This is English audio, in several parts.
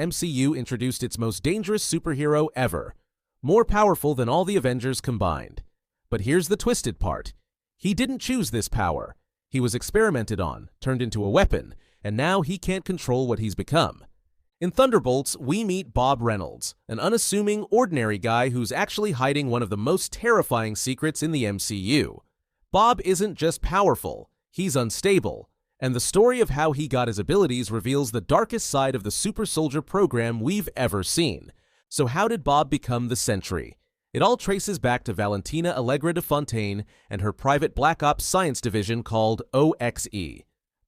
MCU introduced its most dangerous superhero ever, more powerful than all the Avengers combined. But here's the twisted part. He didn't choose this power. He was experimented on, turned into a weapon, and now he can't control what he's become. In Thunderbolts, we meet Bob Reynolds, an unassuming, ordinary guy who's actually hiding one of the most terrifying secrets in the MCU. Bob isn't just powerful, he's unstable, and the story of how he got his abilities reveals the darkest side of the super soldier program we've ever seen. So how did Bob become the Sentry? It all traces back to Valentina Allegra de Fontaine and her private Black Ops science division called OXE.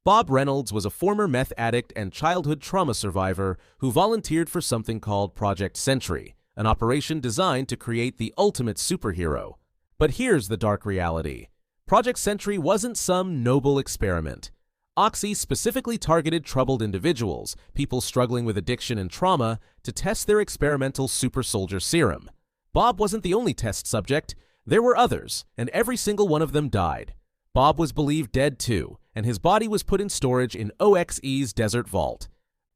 Bob Reynolds was a former meth addict and childhood trauma survivor who volunteered for something called Project Sentry, an operation designed to create the ultimate superhero. But here's the dark reality. Project Sentry wasn't some noble experiment. OXE specifically targeted troubled individuals, people struggling with addiction and trauma, to test their experimental super soldier serum. Bob wasn't the only test subject. There were others, and every single one of them died. Bob was believed dead too, and his body was put in storage in OXE's desert vault.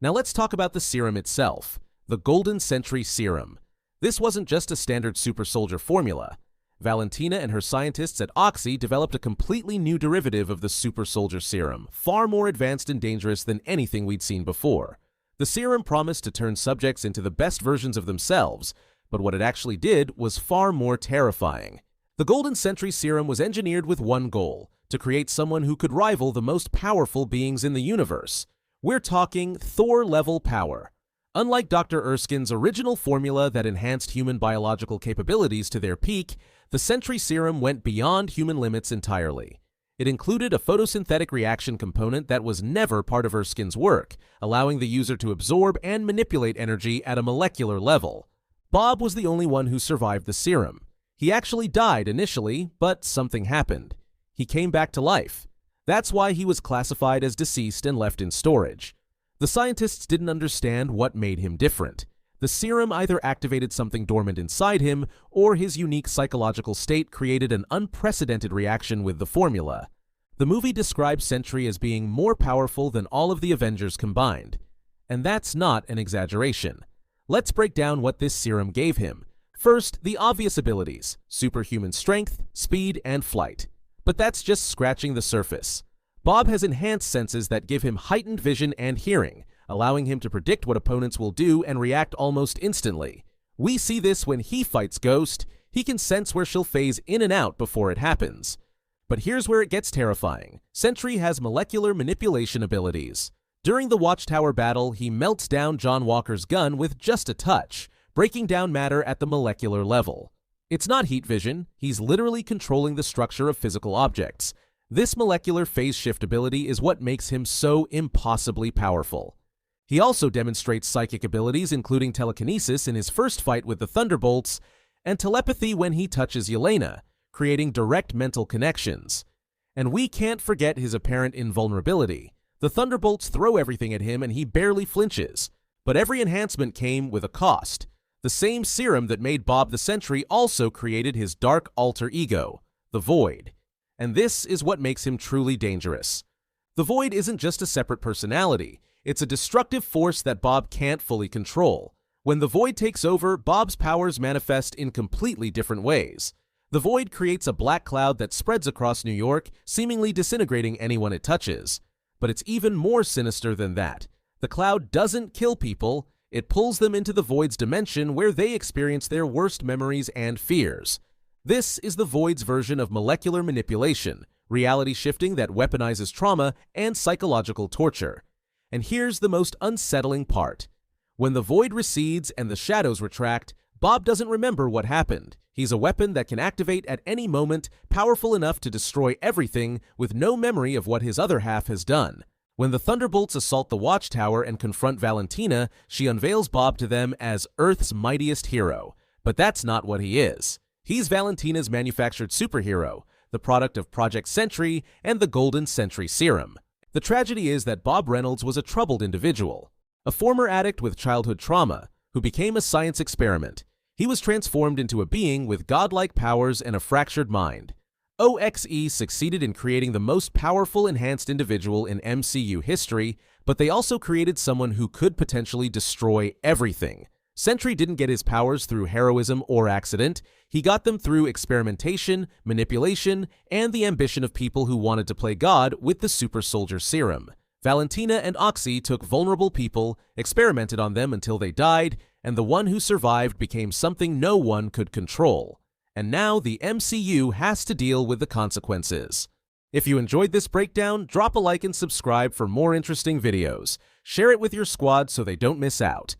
Now let's talk about the serum itself, the Golden Sentry Serum. This wasn't just a standard super soldier formula. Valentina and her scientists at OXE developed a completely new derivative of the super soldier serum, far more advanced and dangerous than anything we'd seen before. The serum promised to turn subjects into the best versions of themselves, but what it actually did was far more terrifying. The Golden Sentry Serum was engineered with one goal: to create someone who could rival the most powerful beings in the universe. We're talking Thor-level power. Unlike Dr. Erskine's original formula that enhanced human biological capabilities to their peak, the Sentry Serum went beyond human limits entirely. It included a photosynthetic reaction component that was never part of Erskine's work, allowing the user to absorb and manipulate energy at a molecular level. Bob was the only one who survived the serum. He actually died initially, but something happened. He came back to life. That's why he was classified as deceased and left in storage. The scientists didn't understand what made him different. The serum either activated something dormant inside him, or his unique psychological state created an unprecedented reaction with the formula. The movie describes Sentry as being more powerful than all of the Avengers combined. And that's not an exaggeration. Let's break down what this serum gave him. First, the obvious abilities: superhuman strength, speed, and flight. But that's just scratching the surface. Bob has enhanced senses that give him heightened vision and hearing, allowing him to predict what opponents will do and react almost instantly. We see this when he fights Ghost. He can sense where she'll phase in and out before it happens. But here's where it gets terrifying. Sentry has molecular manipulation abilities. During the Watchtower battle, he melts down John Walker's gun with just a touch, breaking down matter at the molecular level. It's not heat vision. He's literally controlling the structure of physical objects. This molecular phase shift ability is what makes him so impossibly powerful. He also demonstrates psychic abilities, including telekinesis in his first fight with the Thunderbolts, and telepathy when he touches Yelena, creating direct mental connections. And we can't forget his apparent invulnerability. The Thunderbolts throw everything at him and he barely flinches. But every enhancement came with a cost. The same serum that made Bob the Sentry also created his dark alter ego, the Void. And this is what makes him truly dangerous. The Void isn't just a separate personality. It's a destructive force that Bob can't fully control. When the Void takes over, Bob's powers manifest in completely different ways. The Void creates a black cloud that spreads across New York, seemingly disintegrating anyone it touches. But it's even more sinister than that. The cloud doesn't kill people. It pulls them into the Void's dimension where they experience their worst memories and fears. This is the Void's version of molecular manipulation, reality shifting that weaponizes trauma and psychological torture. And here's the most unsettling part. When the Void recedes and the shadows retract, Bob doesn't remember what happened. He's a weapon that can activate at any moment, powerful enough to destroy everything, with no memory of what his other half has done. When the Thunderbolts assault the Watchtower and confront Valentina, she unveils Bob to them as Earth's mightiest hero. But that's not what he is. He's Valentina's manufactured superhero, the product of Project Sentry and the Golden Sentry Serum. The tragedy is that Bob Reynolds was a troubled individual, a former addict with childhood trauma, who became a science experiment. He was transformed into a being with godlike powers and a fractured mind. OXE succeeded in creating the most powerful enhanced individual in MCU history, but they also created someone who could potentially destroy everything. Sentry didn't get his powers through heroism or accident. He got them through experimentation, manipulation, and the ambition of people who wanted to play God with the super soldier serum. Valentina and Oxy took vulnerable people, experimented on them until they died, and the one who survived became something no one could control. And now the MCU has to deal with the consequences. If you enjoyed this breakdown, drop a like and subscribe for more interesting videos. Share it with your squad so they don't miss out.